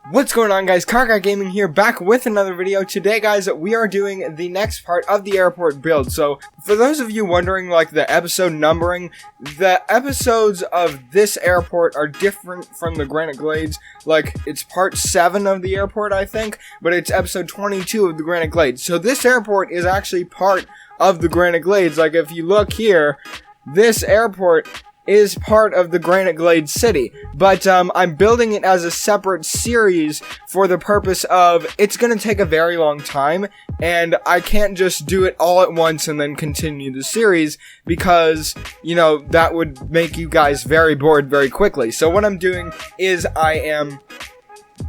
What's going on, guys? Car Guy Gaming here, back with another video. Today, guys, we are doing the next part of the airport build. So, for those of you wondering, like, the episode numbering, the episodes of this airport are different from the Granite Glades. Like, it's part 7 of the airport, I think, but it's episode 22 of the Granite Glades. So, this airport is actually part of the Granite Glades. Like, if you look here, this airport is part of the Granite Glades city, but I'm building it as a separate series for the purpose of it's gonna take a very long time, and I can't just do it all at once and then continue the series because, you know, that would make you guys very bored very quickly. So what I'm doing is I am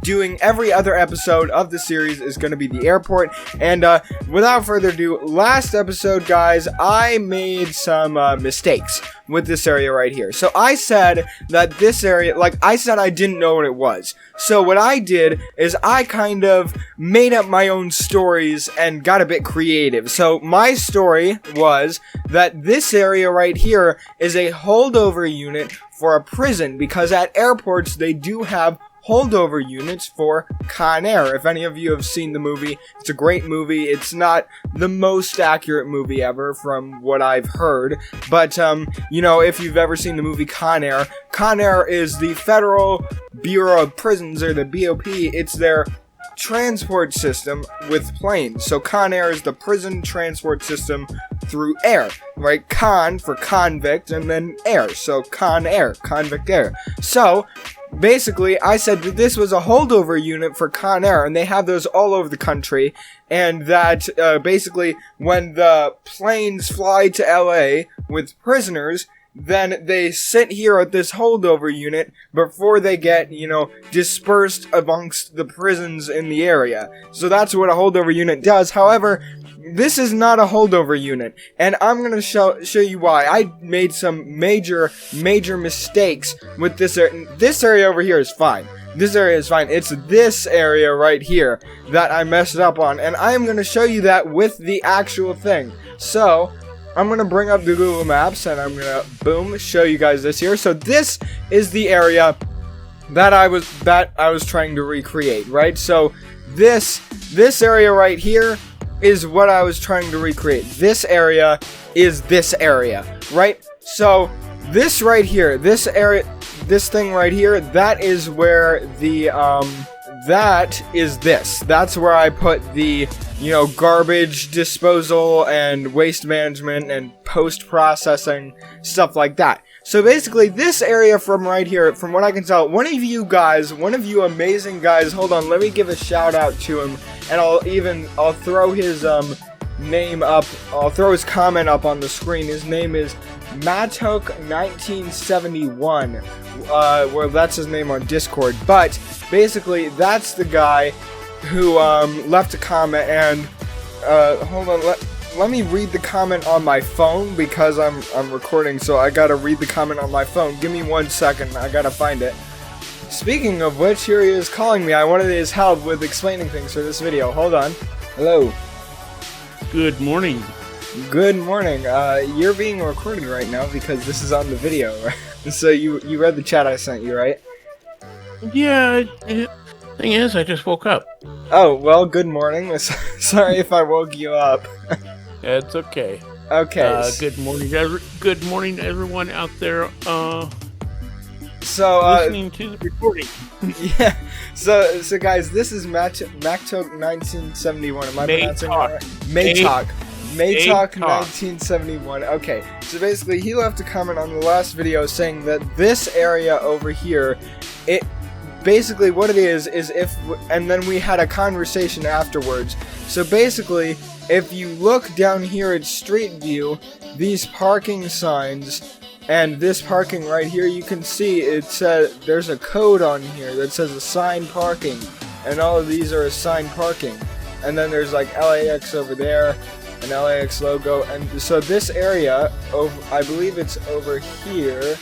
doing every other episode of the series is going to be the airport. And without further ado, last episode, guys, I made some mistakes with this area right here. So I said that this area, like I said, I didn't know what it was. So what I did is I kind of made up my own stories and got a bit creative. So my story was that this area right here is a holdover unit for a prison, because at airports they do have holdover units for Con Air. If any of you have seen the movie, it's a great movie. It's not the most accurate movie ever from what I've heard, but you know, if you've ever seen the movie Con Air is the Federal Bureau of Prisons, or the BOP. It's their transport system with planes. So Con Air is the prison transport system through air, right? Con for convict, and then air, so Con Air, convict air. So basically, I said that this was a holdover unit for Con Air, and they have those all over the country, and that basically when the planes fly to LA with prisoners, then they sit here at this holdover unit before they get, you know, dispersed amongst the prisons in the area. So that's what a holdover unit does. However, this is not a holdover unit, and I'm gonna show you why. I made some major mistakes with this area. This area over here is fine. This area is fine. It's this area right here that I messed up on, and I am gonna show you that with the actual thing. So I'm gonna bring up the Google Maps, and I'm gonna boom show you guys this here. So this is the area that I was trying to recreate, right? So this area right here is what I was trying to recreate. This area is this area, right? So this right here, this area, this thing right here, that is where the that's where I put the, you know, garbage disposal and waste management and post-processing, stuff like that. So basically, this area from right here, from what I can tell, one of you amazing guys, hold on, let me give a shout out to him, and I'll throw his name up, I'll throw his comment up on the screen. His name is Matok1971, well, that's his name on Discord, but basically, that's the guy who left a comment, and hold on, let me read the comment on my phone, because I'm recording, so I gotta read the comment on my phone. Give me 1 second, I gotta find it. Speaking of which, here he is calling me. I wanted his help with explaining things for this video. Hold on. Hello. Good morning. Good morning. You're being recorded right now because this is on the video, right? So you read the chat I sent you, right? Yeah, thing is, I just woke up. Oh, well, good morning. Sorry if I woke you up. It's okay. Okay. Good morning, good morning to everyone out there so listening to the recording. Yeah. So guys, this is Matok1971. Am I pronouncing that right? Matok1971. Okay. So basically, he left a comment on the last video saying that this area over here, it basically what it is if, and then we had a conversation afterwards. So basically, if you look down here at Street View, these parking signs, and this parking right here, you can see it says there's a code on here that says assigned parking, and all of these are assigned parking. And then there's like LAX over there, an LAX logo, and so this area, I believe it's over here.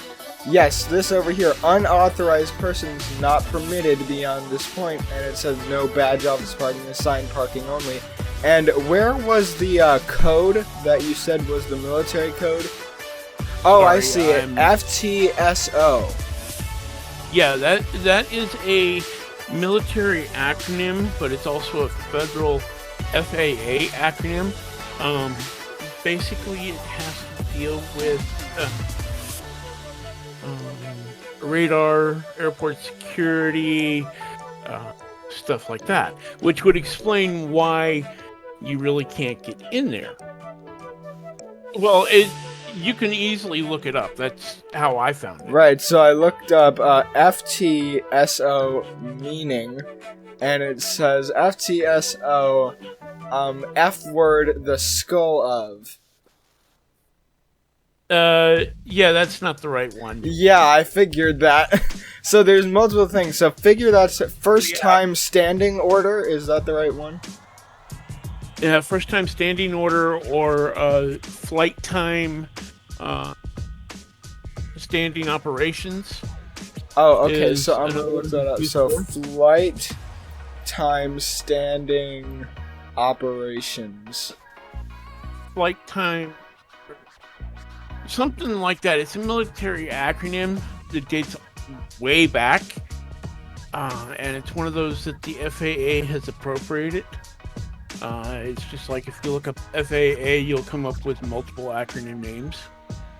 Yes, this over here, unauthorized persons not permitted beyond this point, and it says no badge office parking, assigned parking only. And where was the code that you said was the military code? Oh, sorry, I see it. FTSO. Yeah, that is a military acronym, but it's also a federal FAA acronym. Basically, it has to deal with radar, airport security, stuff like that, which would explain why you really can't get in there. Well, you can easily look it up. That's how I found it. Right, so I looked up FTSO meaning, and it says FTSO, F word, the skull of. Yeah, that's not the right one. Yeah, I figured that. So there's multiple things. So figure that's first time standing order. Is that the right one? Yeah, first time standing order or flight time standing operations. Oh, okay, so I'm gonna look that up. So flight time standing operations. Flight time, something like that. It's a military acronym that dates way back, and it's one of those that the FAA has appropriated. It's just like if you look up FAA, you'll come up with multiple acronym names.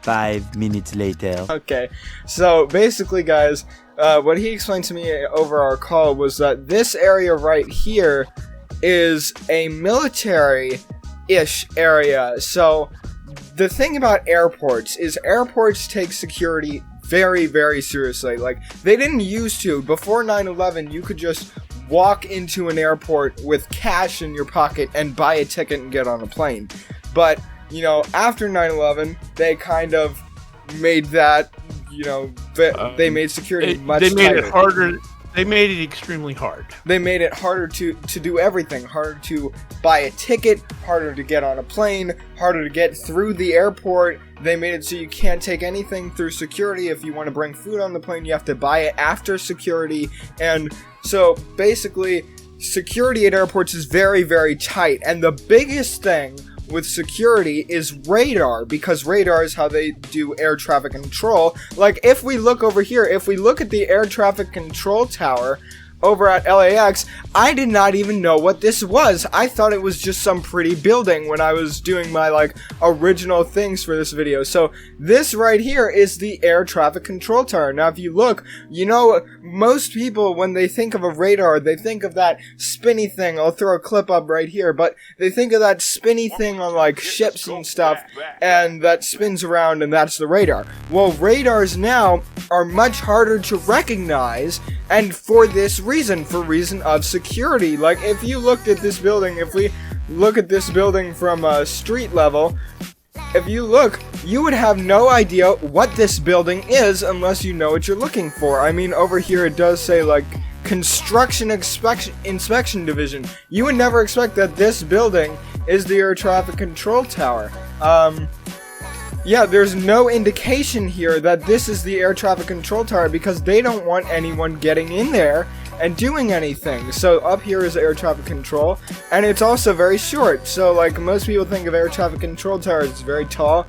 5 minutes later. Okay, so basically, guys, what he explained to me over our call was that this area right here is a military-ish area. So the thing about airports is airports take security very, very seriously. Like, they didn't used to. Before 9/11, you could just walk into an airport with cash in your pocket and buy a ticket and get on a plane. But, you know, after 9/11, they kind of made that, you know, they made security much tighter. They made it harder. They made it extremely hard. They made it harder to do everything. Harder to buy a ticket, harder to get on a plane, harder to get through the airport. They made it so you can't take anything through security. If you want to bring food on the plane, you have to buy it after security. And so basically, security at airports is very, very tight. And the biggest thing with security is radar, because radar is how they do air traffic control. Like, if we look over here, if we look at the air traffic control tower over at LAX, I did not even know what this was. I thought it was just some pretty building when I was doing my, like, original things for this video. So this right here is the air traffic control tower. Now, if you look, you know, most people, when they think of a radar, they think of that spinny thing. I'll throw a clip up right here, but they think of that spinny thing on, like, ships and stuff, and that spins around, and that's the radar. Well, radars now are much harder to recognize, and for this reason, for reason of security. Like, if you looked at this building, if we look at this building from street level, if you look, you would have no idea what this building is unless you know what you're looking for. I mean, over here it does say, like, Construction Inspection Division. You would never expect that this building is the air traffic control tower. Yeah, there's no indication here that this is the air traffic control tower because they don't want anyone getting in there and doing anything. So up here is air traffic control, and it's also very short. So, like, most people think of air traffic control towers as very tall.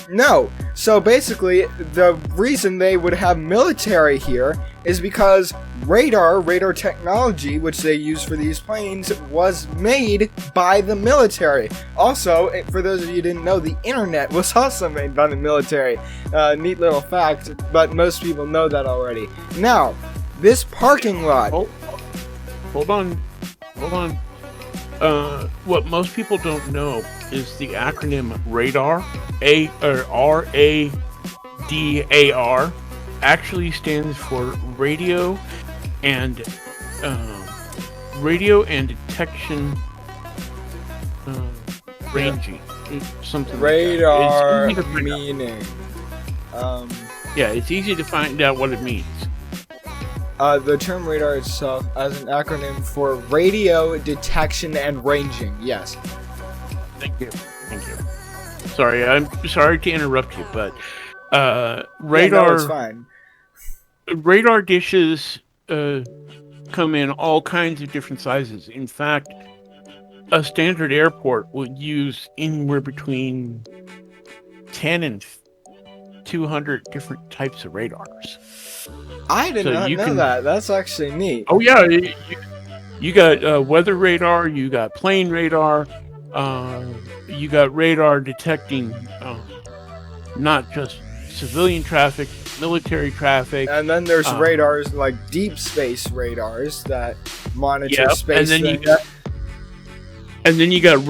No. So basically, the reason they would have military here is because radar technology, which they use for these planes, was made by the military. Also, for those of you who didn't know, the internet was also made by the military. Neat little fact, but most people know that already. Now, this parking lot... Oh, hold on. What most people don't know is the acronym RADAR, RADAR, actually stands for radio and detection ranging, something radar like that. Meaning. Yeah, it's easy to find out what it means. The term radar itself as an acronym for radio detection and ranging. Yes. Thank you. Sorry, I'm sorry to interrupt you, but radar. Yeah, no, it's fine. Radar dishes come in all kinds of different sizes. In fact, a standard airport would use anywhere between 10 and 200 different types of radars. I did So not you know can- that. That's actually neat. Oh yeah, you got weather radar, you got plane radar, you got radar detecting not just civilian traffic, military traffic. And then there's radars, like deep space radars that monitor Yep, space and then things. you got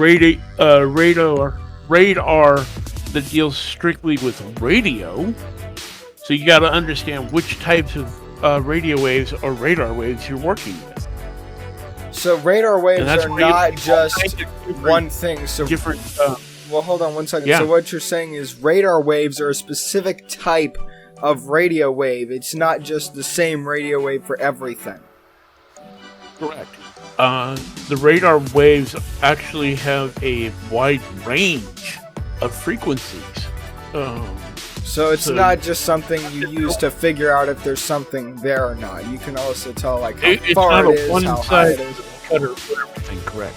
radar that deals strictly with radio. So you got to understand which types of radio waves or radar waves you're working with. So radar waves And that's are why you not have just one thing. So different. well, hold on one second. Yeah. So what you're saying is radar waves are a specific type of radio wave. It's not just the same radio wave for everything. Correct. The radar waves actually have a wide range of frequencies. So it's So- not just something you use to figure out if there's something there or not. You can also tell like how It's far not it a is, how high it one-size is. cutter for everything. Correct.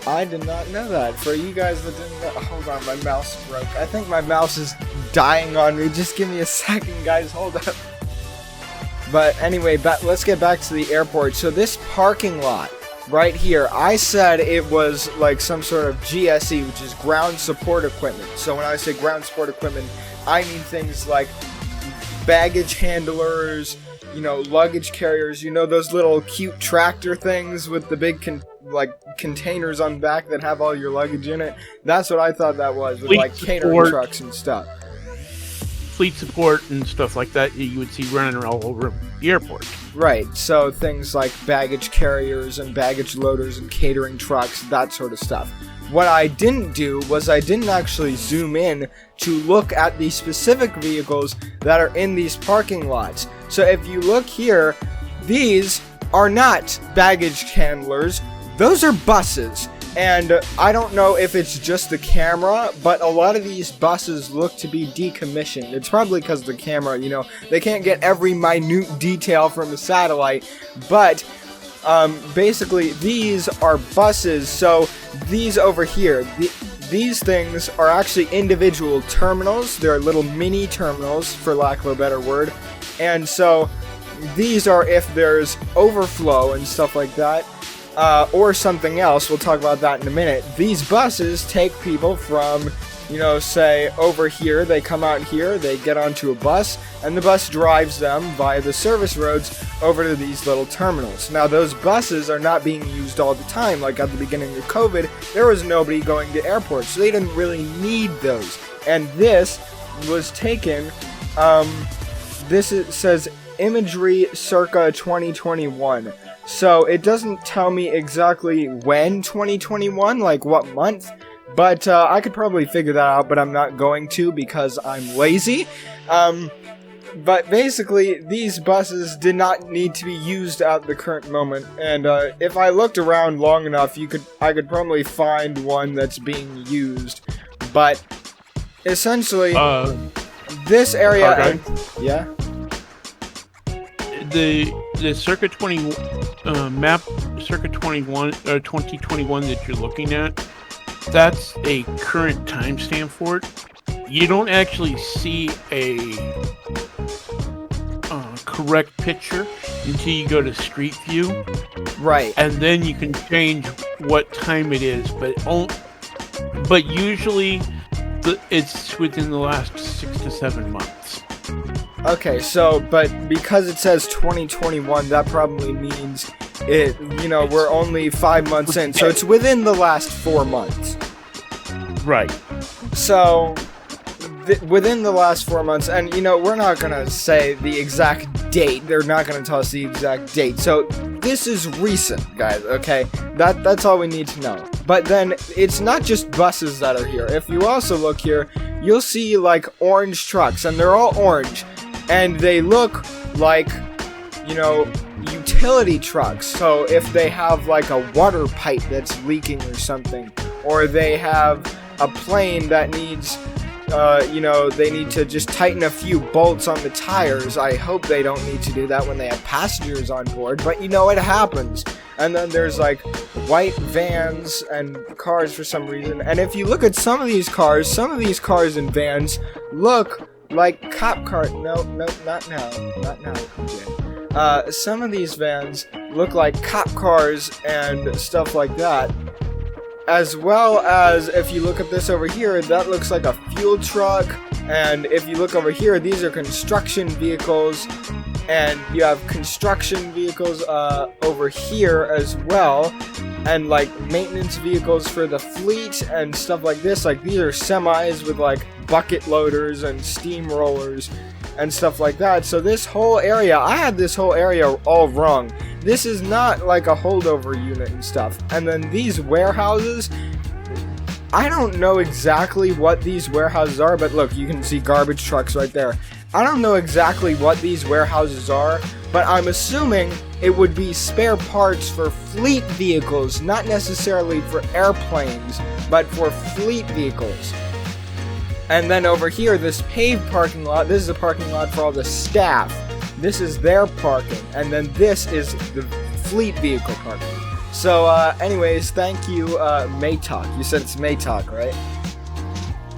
I did not know that. For you guys that didn't know, hold on, my mouse broke. I think my mouse is dying on me. Just give me a second, guys. Hold up. But anyway, let's get back to the airport. So this parking lot right here, I said it was like some sort of GSE, which is ground support equipment. So when I say ground support equipment, I mean things like baggage handlers, luggage carriers, those little cute tractor things with the big containers on back that have all your luggage in it. That's what I thought that was, with Fleet like catering support. trucks and stuff. Fleet support and stuff like that you would see running all over the airport. Right, so things like baggage carriers and baggage loaders and catering trucks, that sort of stuff. What I didn't do was I didn't actually zoom in to look at the specific vehicles that are in these parking lots. So if you look here, these are not baggage handlers, those are buses. And I don't know if it's just the camera, but a lot of these buses look to be decommissioned. It's probably because the camera, they can't get every minute detail from the satellite, but basically these are buses. So these over here, these things are actually individual terminals. They're little mini terminals, for lack of a better word. And so these are if there's overflow and stuff like that. Or something else, we'll talk about that in a minute. These buses take people from, say over here, they come out here, they get onto a bus, and the bus drives them via the service roads over to these little terminals. Now those buses are not being used all the time. Like at the beginning of COVID, there was nobody going to airports, so they didn't really need those. And this was taken, says imagery circa 2021. So it doesn't tell me exactly when 2021, like what month, but I could probably figure that out, but I'm not going to because I'm lazy. But basically, these buses did not need to be used at the current moment, and if I looked around long enough, I could probably find one that's being used. But essentially, this area, yeah. The Circa 20 map, Circa 21 2021 that you're looking at, that's a current timestamp for it. You don't actually see a correct picture until you go to Street View, Right. and then you can change what time it is. But usually, it's within the last 6 to 7 months. Okay, so, but because it says 2021, that probably means we're only 5 months in, so it's within the last 4 months. Right. So, within the last 4 months, and we're not gonna say the exact date, they're not gonna tell us the exact date, so this is recent, guys, okay? That's all we need to know. But then, it's not just buses that are here. If you also look here, you'll see, like, orange trucks, and they're all orange. And they look like, utility trucks. So if they have like a water pipe that's leaking or something, or they have a plane that needs, they need to just tighten a few bolts on the tires. I hope they don't need to do that when they have passengers on board, but it happens. And then there's like white vans and cars for some reason. And if you look at some of these cars and vans look like cop car. No, not now. Not now, PJ. Some of these vans look like cop cars and stuff like that. As well as, if you look at this over here, that looks like a fuel truck. And if you look over here, these are construction vehicles. And you have construction vehicles over here as well. And like maintenance vehicles for the fleet and stuff like this. Like these are semis with like bucket loaders and steamrollers and stuff like that. So this whole area, I had this whole area all wrong. This is not like a holdover unit and stuff. And then these warehouses, I don't know exactly what these warehouses are, but look, you can see garbage trucks right there. I don't know exactly what these warehouses are, but I'm assuming it would be spare parts for fleet vehicles, not necessarily for airplanes, but for fleet vehicles. And then over here, this paved parking lot, this is a parking lot for all the staff. This is their parking, and then this is the fleet vehicle parking. So, anyways, thank you, Maytalk. You said it's Maytalk, right?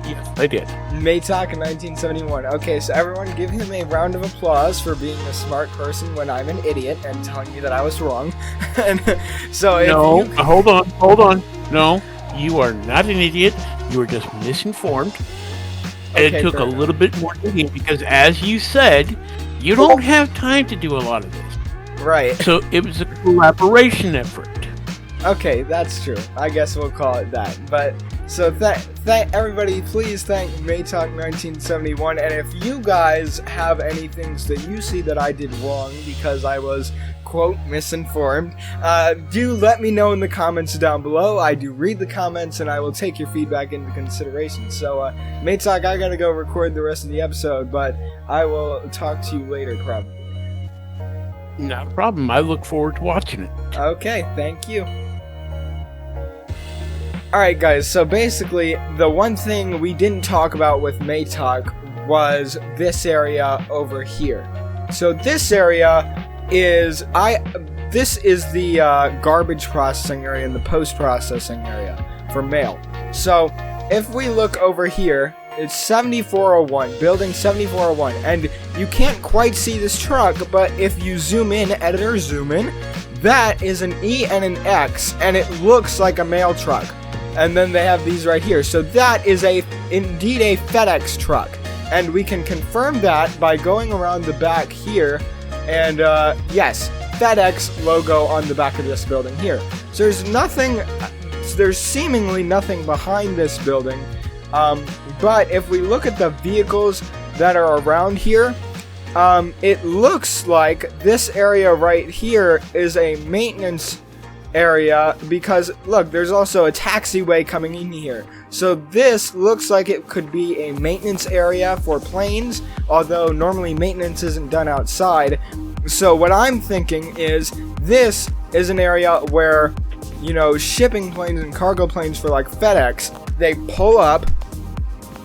Yes, I did. Maytalk in 1971. Okay, so everyone give him a round of applause for being a smart person when I'm an idiot and telling me that I was wrong. And so no, hold on. No, you are not an idiot. You are just misinformed. And Okay, it took a fair little bit more digging because, as you said, you don't have time to do a lot of this. Right. So it was a collaboration effort. Okay, that's true. I guess we'll call it that. But so everybody, please thank Maytalk 1971. And if you guys have any things that you see that I did wrong because I was, quote, misinformed, do let me know in the comments down below. I do read the comments and I will take your feedback into consideration. So, Maytalk, I gotta go record the rest of the episode, but I will talk to you later, probably. Not a problem. I look forward to watching it. Okay, thank you. Alright guys, so basically, the one thing we didn't talk about with Maytalk was this area over here. So this area is, this is the garbage processing area and the post-processing area for mail. So, if we look over here, it's 7401, building 7401, and you can't quite see this truck, but if you zoom in, editor, zoom in, that is an E and an X, and it looks like a mail truck. And then they have these right here. So that is indeed a Fedex truck. And we can confirm that by going around the back here. And yes, FedEx logo on the back of this building here. So there's seemingly nothing behind this building. But if we look at the vehicles that are around here, it looks like this area right here is a maintenance area, because look, there's also a taxiway coming in here. So this looks like it could be a maintenance area for planes, although normally maintenance isn't done outside. So what I'm thinking is this is an area where, you know, shipping planes and cargo planes for like FedEx, they pull up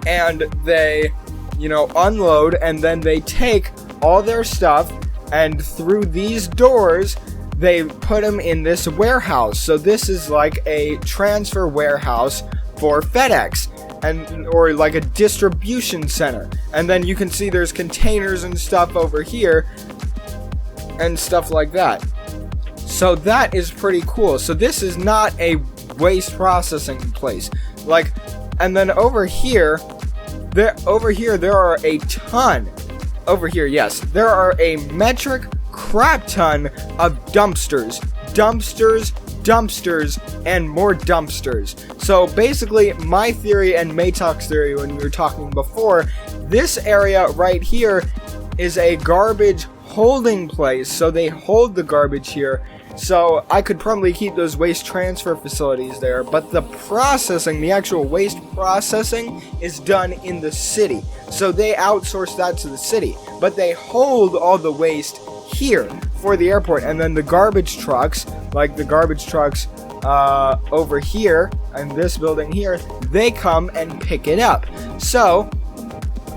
and they, you know, unload, and then they take all their stuff, and through these doors they put them in this warehouse. So this is like a transfer warehouse for FedEx, and or like a distribution center. And then you can see there's containers and stuff over here and stuff like that. So that is pretty cool. So this is not a waste processing place. Like, and then over here there are a ton. Over here, yes, there are a metric crap ton of dumpsters, and more dumpsters. So basically, my theory and Maytalk's theory when we were talking before, this area right here is a garbage holding place. So they hold the garbage here. So I could probably keep those waste transfer facilities there, but the processing, the actual waste processing, is done in the city. So they outsource that to the city, but they hold all the waste here for the airport. And then the garbage trucks, like the garbage trucks over here and this building here, they come and pick it up. So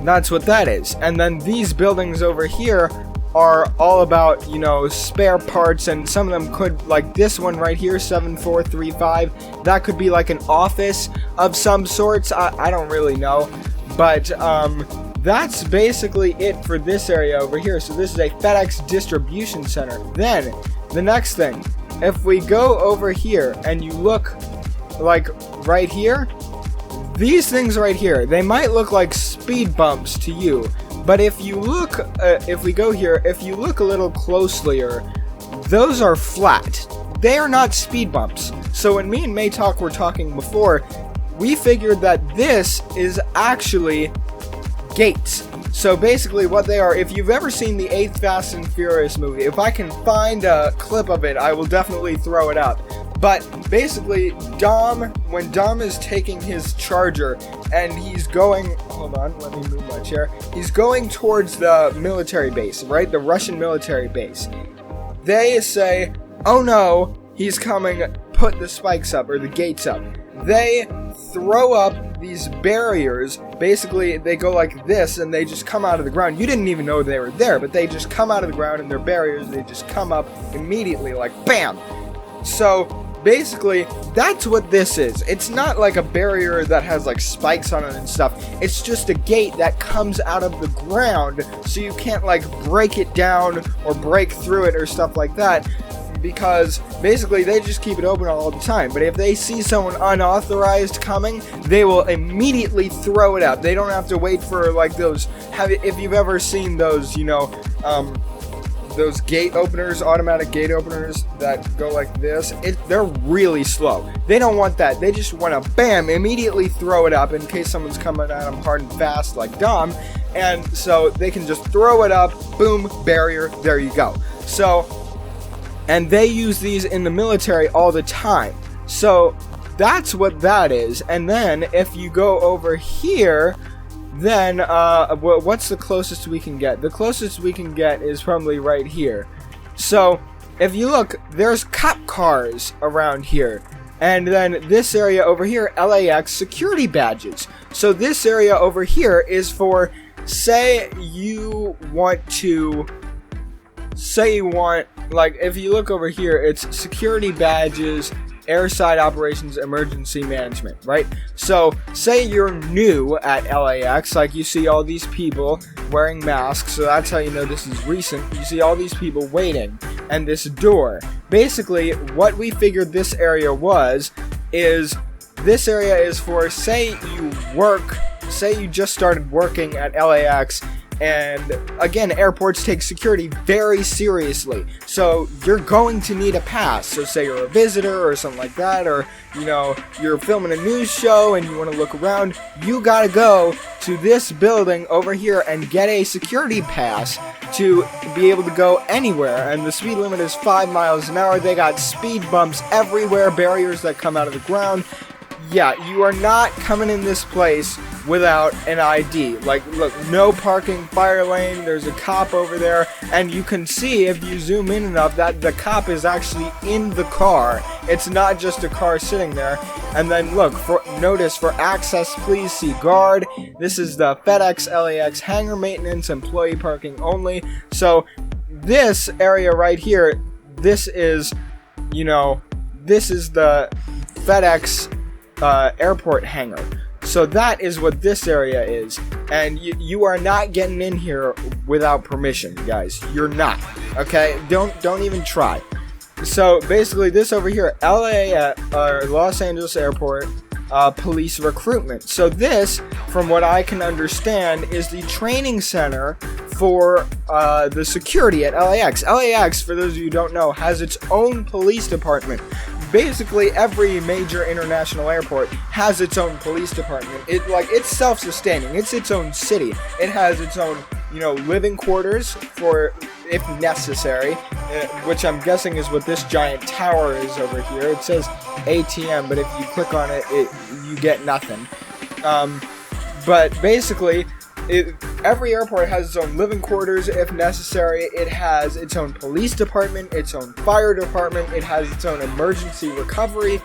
that's what that is. And then these buildings over here are all about, you know, spare parts, and some of them could, like this one right here, 7435, that could be like an office of some sorts. I don't really know, but that's basically it for this area over here. So this is a FedEx distribution center. Then, the next thing, if we go over here and you look like right here, these things right here, they might look like speed bumps to you, but if you look, if we go here, if you look a little closelier, those are flat. They are not speed bumps. So when me and Maytalk were talking before, we figured that this is actually gates. So basically what they are, if you've ever seen the 8th Fast and Furious movie, if I can find a clip of it, I will definitely throw it up. But basically, when Dom is taking his charger and he's going, hold on, let me move my chair. He's going towards the military base, right? The Russian military base. They say, oh no, he's coming, put the spikes up, or the gates up. They throw up these barriers. Basically, they go like this and they just come out of the ground. You didn't even know they were there, but they just come out of the ground and they're barriers. They just come up immediately, like BAM! So basically, that's what this is. It's not like a barrier that has like spikes on it and stuff. It's just a gate that comes out of the ground, so you can't like break it down or break through it or stuff like that, because basically they just keep it open all the time. But if they see someone unauthorized coming, they will immediately throw it up. They don't have to wait for like those, if you've ever seen those, you know, those gate openers, automatic gate openers that go like this, they're really slow. They don't want that. They just want to, bam, immediately throw it up in case someone's coming at them hard and fast like Dom. And so they can just throw it up, boom, barrier, there you go. So, and they use these in the military all the time. So that's what that is. And then if you go over here, then what's the closest we can get? The closest we can get is probably right here. So if you look, there's cop cars around here. And then this area over here, LAX security badges. So this area over here is for, say you want, like if you look over here, it's security badges, airside operations, emergency management, right? So say you're new at LAX, like you see all these people wearing masks, so that's how you know this is recent. You see all these people waiting, and this door. Basically, what we figured this area is this area is for, say you just started working at LAX. And again, airports take security very seriously, so you're going to need a pass. So say you're a visitor or something like that, or you know, you're filming a news show and you want to look around, you gotta go to this building over here and get a security pass to be able to go anywhere. And the speed limit is 5 miles an hour. They got speed bumps everywhere, barriers that come out of the ground. Yeah, you are not coming in this place without an ID. Like, look, no parking, fire lane, there's a cop over there, and you can see, if you zoom in enough, that the cop is actually in the car. It's not just a car sitting there. And then look, notice for access, please see guard. This is the FedEx LAX hangar maintenance, employee parking only. So this area right here, this is, you know, this is the FedEx airport hangar. So that is what this area is, and you are not getting in here without permission, guys. You're not. Okay, don't even try. So basically, this over here, Los Angeles Airport police recruitment. So this, from what I can understand, is the training center for the security at LAX. LAX, for those of you who don't know, has its own police department. Basically, every major international airport has its own police department. It's self-sustaining. It's its own city. It has its own, you know, living quarters for, if necessary, which I'm guessing is what this giant tower is over here. It says ATM, but if you click on it, you get nothing. But basically, every airport has its own living quarters if necessary. It has its own police department, its own fire department. It has its own emergency recovery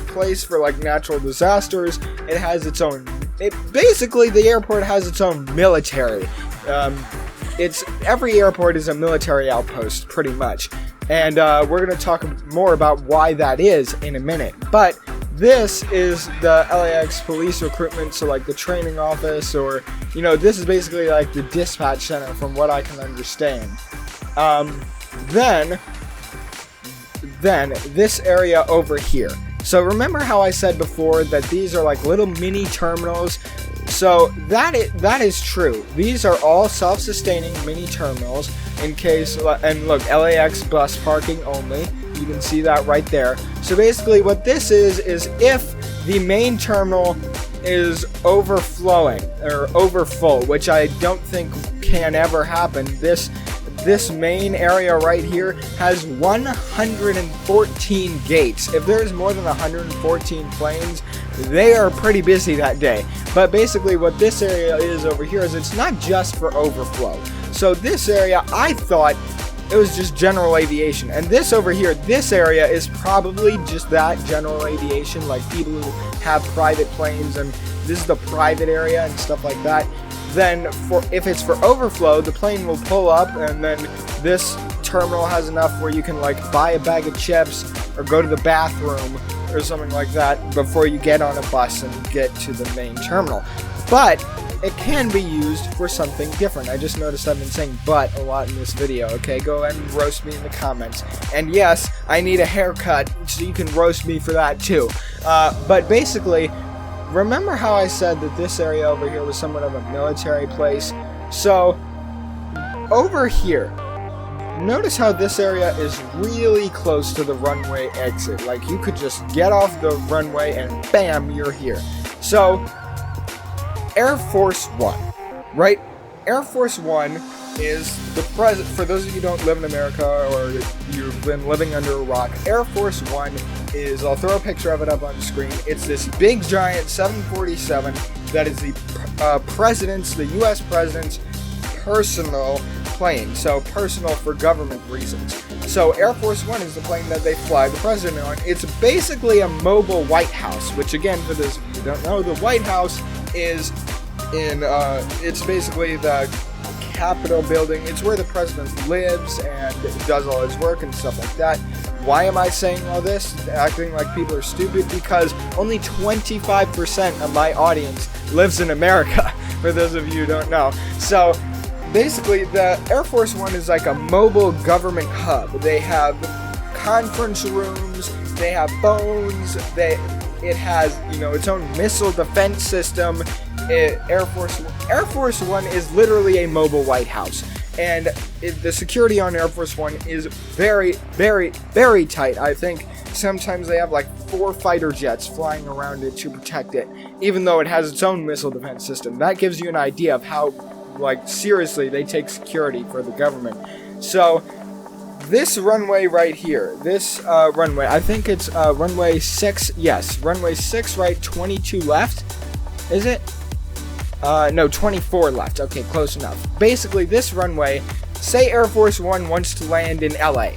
place for like natural disasters. It has its own. Basically, the airport has its own military. Every airport is a military outpost, pretty much. And we're going to talk more about why that is in a minute. But this is the LAX police recruitment, so like the training office, or, you know, this is basically like the dispatch center from what I can understand. Then this area over here. So remember how I said before that these are like little mini terminals? So that is true. These are all self-sustaining mini terminals in case, and look, LAX bus parking only. You can see that right there. So basically what this is if the main terminal is overflowing or overfull, which I don't think can ever happen. This main area right here has 114 gates. If there's more than 114 planes, they are pretty busy that day. But basically what this area is over here is it's not just for overflow. So this area, I thought it was just general aviation, and this over here, this area is probably just that, general aviation, like people who have private planes, and this is the private area and stuff like that. Then if it's for overflow, the plane will pull up, and then this terminal has enough where you can like buy a bag of chips or go to the bathroom or something like that before you get on a bus and get to the main terminal. But it can be used for something different. I just noticed I've been saying "but" a lot in this video, okay? Go ahead and roast me in the comments. And yes, I need a haircut, so you can roast me for that too. But basically, remember how I said that this area over here was somewhat of a military place? So, over here, notice how this area is really close to the runway exit. Like, you could just get off the runway and bam, you're here. So, Air Force One, right? Air Force One is the president. For those of you who don't live in America or you've been living under a rock, Air Force One is, I'll throw a picture of it up on the screen. It's this big giant 747 that is the president's, the U.S. president's personal plane. So personal for government reasons. So Air Force One is the plane that they fly the president on. It's basically a mobile White House, which again, for those of you who don't know, the White House is in, it's basically the Capitol building. It's where the president lives and does all his work and stuff like that. Why am I saying all this, acting like people are stupid? Because only 25% of my audience lives in America, for those of you who don't know. So basically, the Air Force One is like a mobile government hub. They have conference rooms, they have phones, it has, you know, its own missile defense system. Air Force One is literally a mobile White House, and the security on Air Force One is very, very, very tight. I think sometimes they have like 4 fighter jets flying around it to protect it, even though it has its own missile defense system. That gives you an idea of how, like, seriously they take security for the government. So this runway right here, this runway, I think it's runway 6, yes, runway 6 right, 22 left, is it? No, 24 left, okay, close enough. Basically, this runway, say Air Force One wants to land in LA,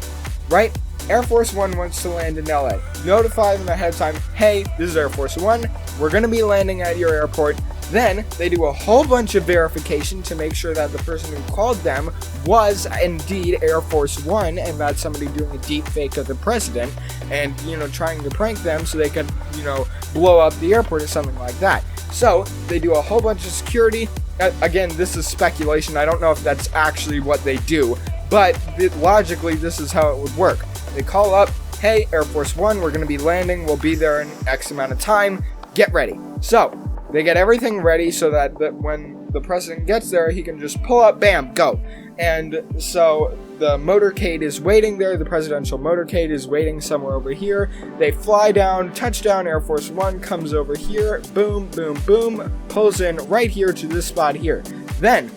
right? Air Force One wants to land in LA. Notify them ahead of time, hey, this is Air Force One, we're going to be landing at your airport. Then they do a whole bunch of verification to make sure that the person who called them was indeed Air Force One and not somebody doing a deep fake of the president and, you know, trying to prank them so they could, you know, blow up the airport or something like that. So they do a whole bunch of security. Again, this is speculation. I don't know if that's actually what they do, but logically this is how it would work. They call up, hey, Air Force One, we're going to be landing. We'll be there in X amount of time. Get ready. So they get everything ready so that when the president gets there, he can just pull up, bam, go. And so the motorcade is waiting there. The presidential motorcade is waiting somewhere over here. They fly down, touchdown. Air Force One comes over here. Boom, boom, boom. Pulls in right here to this spot here. Then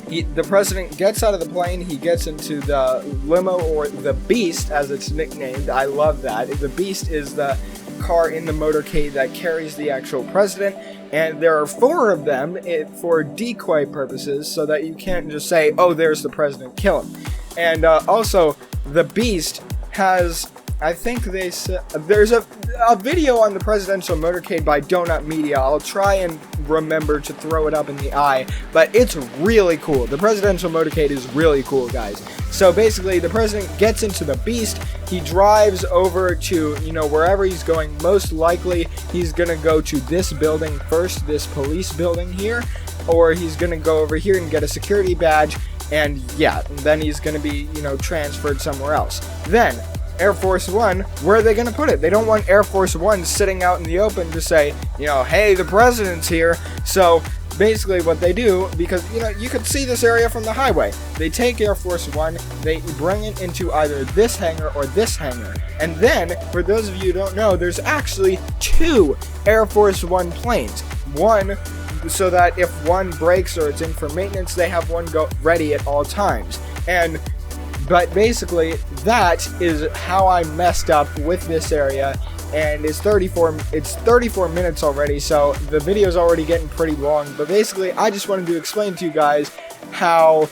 the president gets out of the plane. He gets into the limo, or the Beast, as it's nicknamed. I love that. The Beast is the car in the motorcade that carries the actual president, and there are 4 of them for decoy purposes, so that you can't just say, oh, there's the president, kill him. And also, the Beast has, I think there's a video on the presidential motorcade by Donut Media. I'll try and remember to throw it up in the eye, but it's really cool. The presidential motorcade is really cool, guys. So basically, the president gets into the Beast. He drives over to, wherever he's going. Most likely, he's gonna go to this building first, this police building here, or he's gonna go over here and get a security badge, and yeah, then he's gonna be, transferred somewhere else. Then, Air Force One, where are they going to put it? They don't want Air Force One sitting out in the open to say, hey, the president's here. So basically what they do, because, you could see this area from the highway. They take Air Force One, they bring it into either this hangar or this hangar. And then, for those of you who don't know, there's actually 2 Air Force One planes. One, so that if one breaks or it's in for maintenance, they have one go ready at all times. But basically, that is how I messed up with this area, and it's 34 minutes already, so the video's already getting pretty long. But basically, I just wanted to explain to you guys how,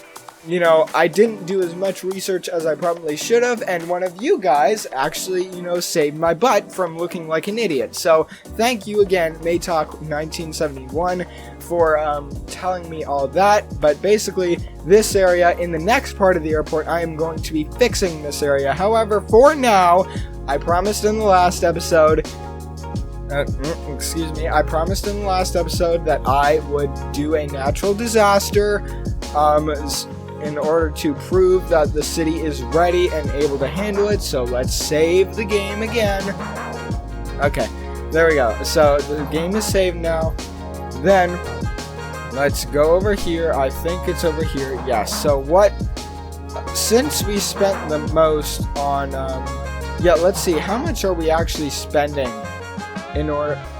I didn't do as much research as I probably should have, and one of you guys actually, saved my butt from looking like an idiot. So, thank you again, Maytalk1971, for telling me all that. But basically, this area, in the next part of the airport, I am going to be fixing this area. However, for now, I promised in the last episode, I promised in the last episode that I would do a natural disaster, in order to prove that the city is ready and able to handle it. So let's save the game again. Okay, there we go. So the game is saved now. Then let's go over here. I think it's over here. Yes. So since we spent the most on, let's see, how much are we actually spending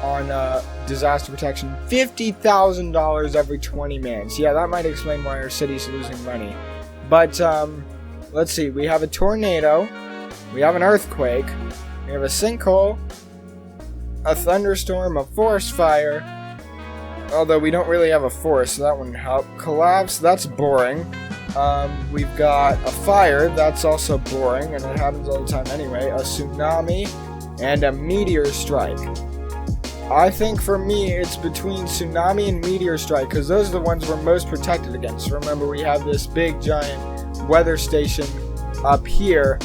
on disaster protection? $50,000 every 20 minutes. Yeah, that might explain why our city's losing money. But let's see, we have a tornado, we have an earthquake, we have a sinkhole, a thunderstorm, a forest fire, although we don't really have a forest, so that wouldn't help. Collapse, that's boring. We've got a fire, that's also boring, and it happens all the time anyway. A tsunami, and a meteor strike. I think for me, it's between tsunami and meteor strike, because those are the ones we're most protected against. Remember, we have this big, giant weather station up here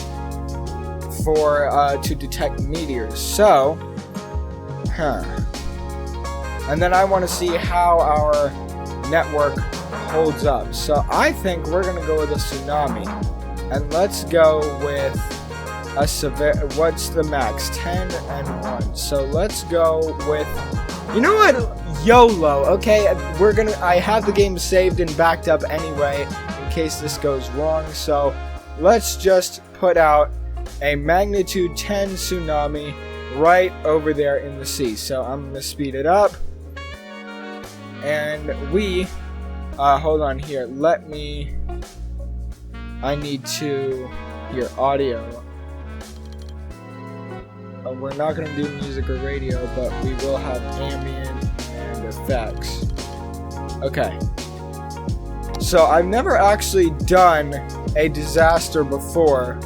to detect meteors. So, and then I want to see how our network holds up. So I think we're going to go with a tsunami. And let's go with a severe, what's the max? 10 and 1. So let's go with, you know what? YOLO. Okay, I have the game saved and backed up anyway in case this goes wrong. So let's just put out a magnitude 10 tsunami right over there in the sea. So I'm going to speed it up. And hold on here. I need to hear audio. We're not going to do music or radio, but we will have ambient and effects. Okay. So I've never actually done a disaster before.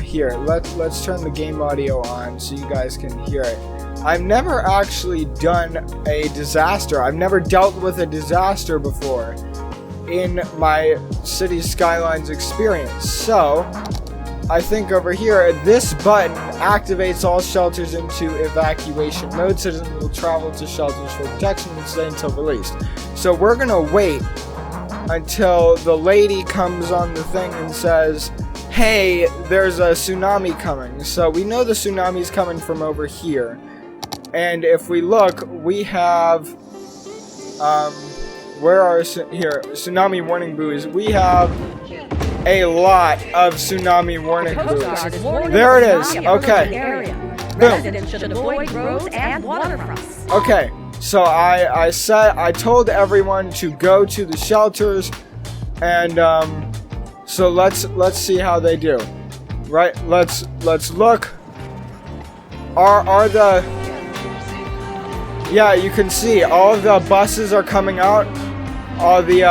Here, let's turn the game audio on so you guys can hear it. I've never actually done a disaster. I've never dealt with a disaster before in my City Skylines experience. So I think over here, this button activates all shelters into evacuation mode. Citizens will travel to shelters for protection and stay until released. So we're gonna wait until the lady comes on the thing and says, hey, there's a tsunami coming. So we know the tsunami's coming from over here. And if we look, we have, tsunami warning buoys. We have a lot of tsunami warning buoys. There it is. Okay. Boom. Okay. So I told everyone to go to the shelters, and so let's see how they do. Right? Let's look. Are the, yeah, you can see all of the buses are coming out. All the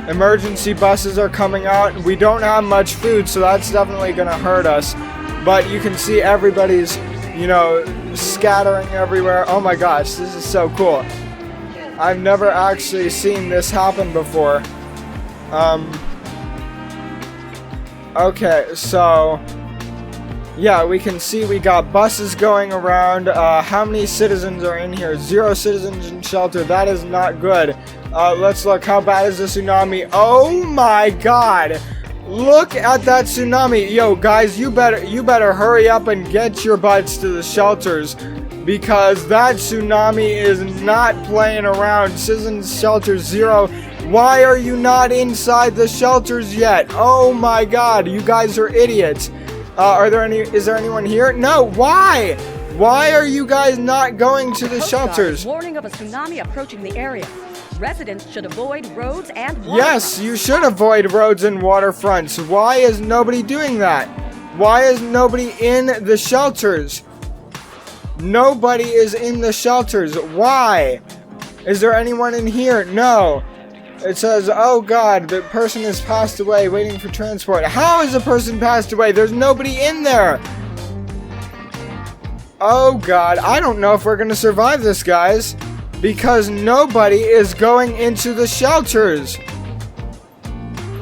emergency buses are coming out. We don't have much food, so that's definitely gonna hurt us. But you can see everybody's, scattering everywhere. Oh my gosh, this is so cool. I've never actually seen this happen before. Okay, so yeah, we can see we got buses going around. How many citizens are in here? 0 citizens in shelter. That is not good. Let's look. How bad is the tsunami? Oh my god! Look at that tsunami. Yo, guys, you better hurry up and get your butts to the shelters, because that tsunami is not playing around. Citizens shelter 0. Why are you not inside the shelters yet? Oh my god, you guys are idiots. Is there anyone here? No, why? Why are you guys not going to the shelters? Warning of a tsunami approaching the area. Residents should avoid roads and waterfronts. Yes, you should avoid roads and waterfronts. Why is nobody doing that? Why is nobody in the shelters? Nobody is in the shelters. Why? Is there anyone in here? No. It says, oh god, the person has passed away, waiting for transport. How is a person passed away? There's nobody in there. Oh god, I don't know if we're gonna survive this, guys, because nobody is going into the shelters.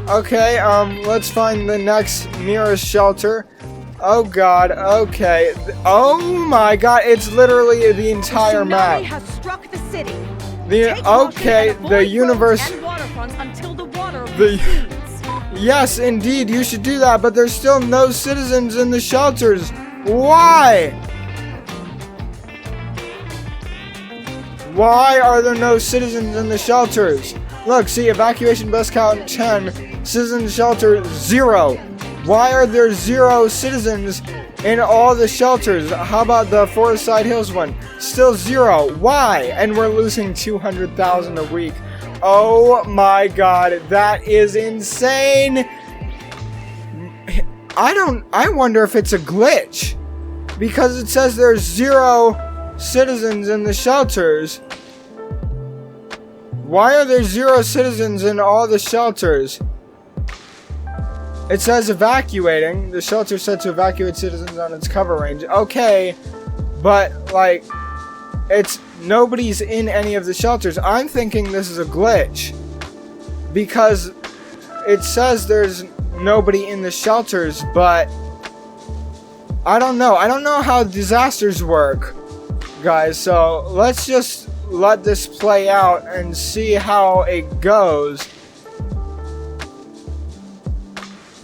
Okay, let's find the next nearest shelter. Oh god, okay. Oh my god, it's literally the entire map. The tsunami has struck the city. The universe. And waterfronts until the water recedes. Yes, indeed, you should do that, but there's still no citizens in the shelters. Why? Why are there no citizens in the shelters? Look, see, evacuation bus count 10, citizen shelter 0. Why are there 0 citizens in all the shelters? How about the Forest Side Hills one? Still 0. Why? And we're losing 200,000 a week. Oh my god, that is insane. I wonder if it's a glitch, because it says there's 0 citizens in the shelters. Why are there 0 citizens in all the shelters? It says evacuating. The shelter said to evacuate citizens on its cover range. Okay, but like, nobody's in any of the shelters. I'm thinking this is a glitch, because it says there's nobody in the shelters, but I don't know. I don't know how disasters work, guys. So let's just let this play out and see how it goes.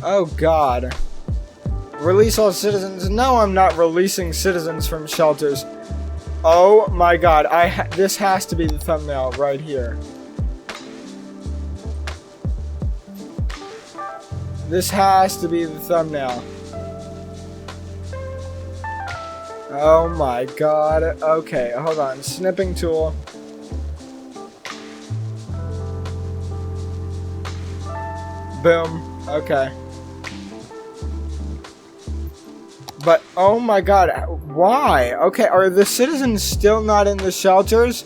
Oh god. Release all citizens. No, I'm not releasing citizens from shelters. Oh my god. This has to be the thumbnail right here. This has to be the thumbnail. Oh my god. Okay, hold on. Snipping tool. Boom. Okay. But, oh my god, why? Okay, are the citizens still not in the shelters?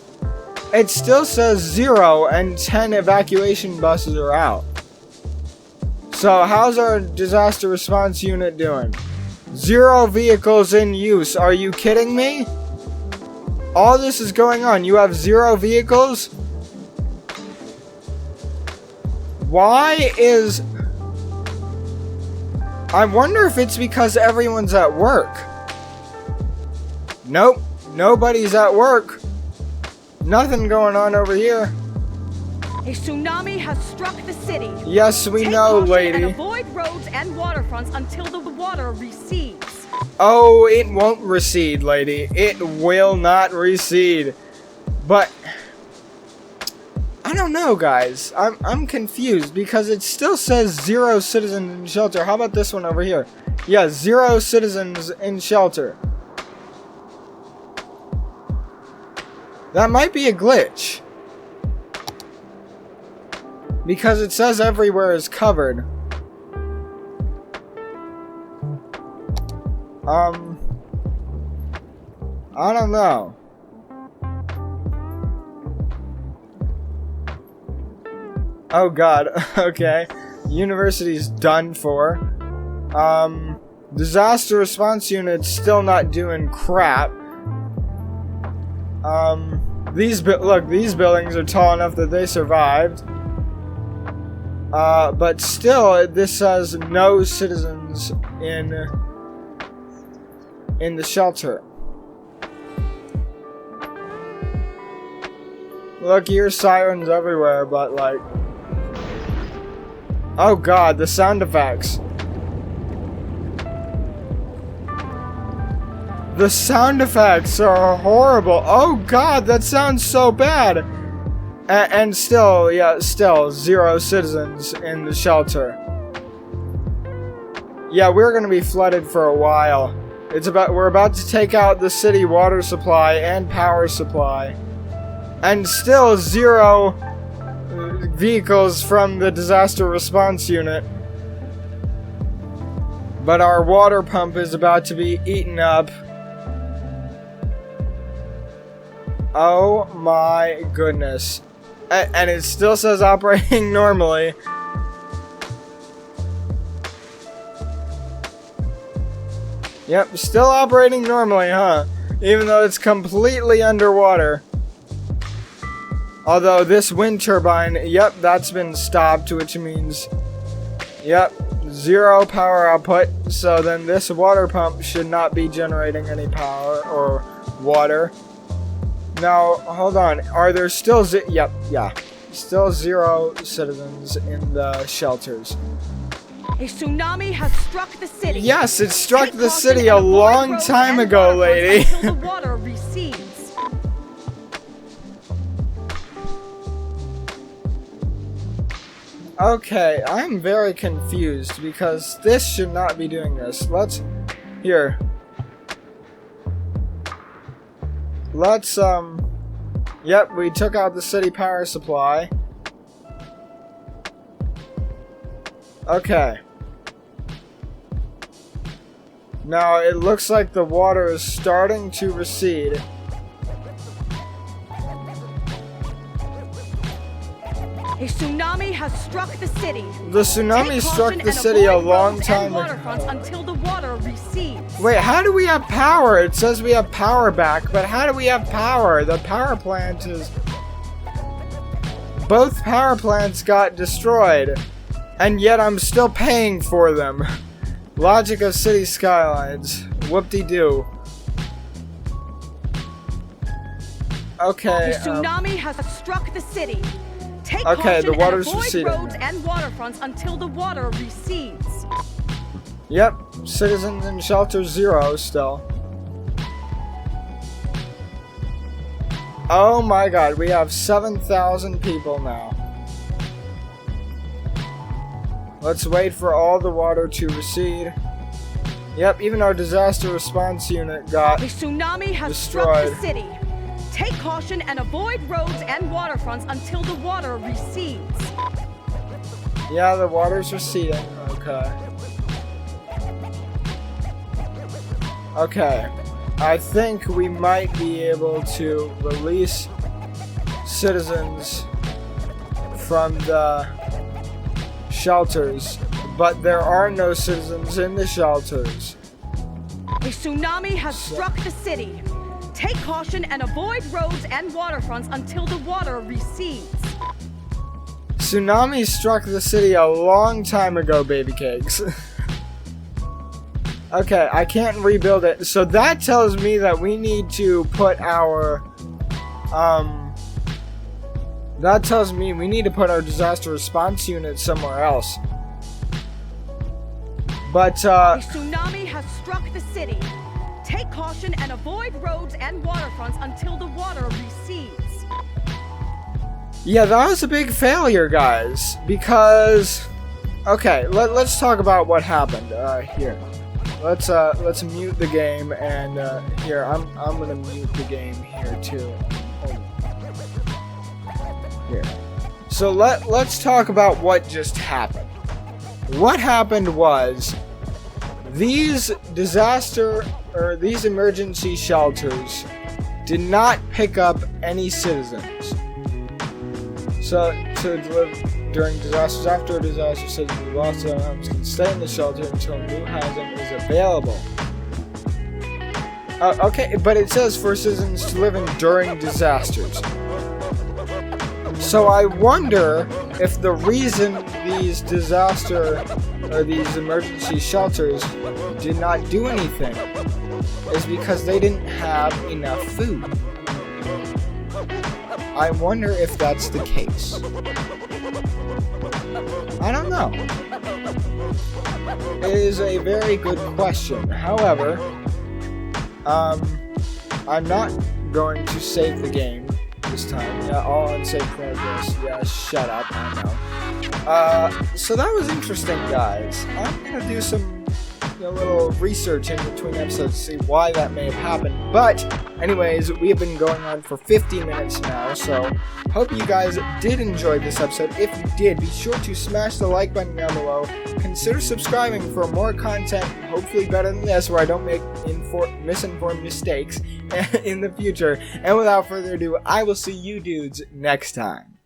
It still says 0 and 10 evacuation buses are out. So, how's our disaster response unit doing? 0 vehicles in use. Are you kidding me? All this is going on. You have 0 vehicles? Why is... I wonder if it's because everyone's at work. Nope. Nobody's at work. Nothing going on over here. A tsunami has struck the city. Yes, we know, lady. And avoid roads and waterfronts until the water recedes. Oh, it won't recede, lady. It will not recede. But I don't know, guys. I'm confused, because it still says 0 citizens in shelter. How about this one over here? Yeah, 0 citizens in shelter. That might be a glitch, because it says everywhere is covered. I don't know. Oh god, okay. University's done for. Disaster response unit's still not doing crap. These buildings are tall enough that they survived. But still, this says no citizens in the shelter. Look, here's sirens everywhere, but like... Oh god, the sound effects. The sound effects are horrible. Oh god, that sounds so bad. And still, yeah, still 0 citizens in the shelter. Yeah, we're gonna be flooded for a while. We're about to take out the city water supply and power supply. And still 0 vehicles from the disaster response unit. But our water pump is about to be eaten up. Oh my goodness. And it still says operating normally. Yep, still operating normally, huh? Even though it's completely underwater. Although this wind turbine, yep, that's been stopped, which means, yep, 0 power output. So then this water pump should not be generating any power or water. Now, hold on. Are there still yep, yeah. Still 0 citizens in the shelters. A tsunami has struck the city. Yes, it struck Take the caution city and a avoid long roads time and ago, waterfronts lady. Until the water recedes. Okay, I'm very confused because this should not be doing this. Here. Yep, we took out the city power supply. Okay. Now, it looks like the water is starting to recede. A tsunami has struck the city. The tsunami Take struck caution the and city a avoid long roads time and ago. waterfronts until the water recedes. Wait, how do we have power? It says we have power back, but how do we have power? The power plant is... Both power plants got destroyed, and yet I'm still paying for them. Logic of city skylines. Whoop-de-doo. Okay, A tsunami has struck the city. Take okay, the caution water's and avoid receding. roads and waterfronts until the water recedes. Yep, citizens in shelter 0 still. Oh my god, we have 7,000 people now. Let's wait for all the water to recede. Yep, even our disaster response unit got A tsunami has destroyed. struck the city. Take caution and avoid roads and waterfronts until the water recedes. Yeah, the water's receding. Okay. Okay. I think we might be able to release citizens from the shelters, but there are no citizens in the shelters. A tsunami has struck the city. Take caution and avoid roads and waterfronts until the water recedes. Tsunami struck the city a long time ago, baby cakes. Okay, I can't rebuild it. So that tells me that we need to put our... That tells me we need to put our disaster response unit somewhere else. But, A tsunami has struck the city. Take caution and avoid roads and waterfronts until the water recedes. yeah, that was a big failure, guys. Because... Okay, let's talk about what happened. Here. Let's mute the game, and here, I'm gonna mute the game here too. Hold on. Here. So let's talk about what just happened. What happened was these emergency shelters did not pick up any citizens. So to live during disasters, after a disaster, citizens who lost their homes can stay in the shelter until new housing is available. Okay, but it says for citizens to live in during disasters. So I wonder if the reason these these emergency shelters did not do anything is because they didn't have enough food. I wonder if that's the case. I don't know. It is a very good question. However, I'm not going to save the game this time. Yeah, all unsafe progress. Yeah, shut up. I know. So that was interesting, guys. I'm gonna do some little research in between episodes to see why that may have happened. But anyways, we have been going on for 50 minutes now, so hope you guys did enjoy this episode. If you did, be sure to smash the like button down below. Consider subscribing for more content, hopefully better than this, where I don't make misinformed mistakes in the future. And without further ado, I will see you dudes next time.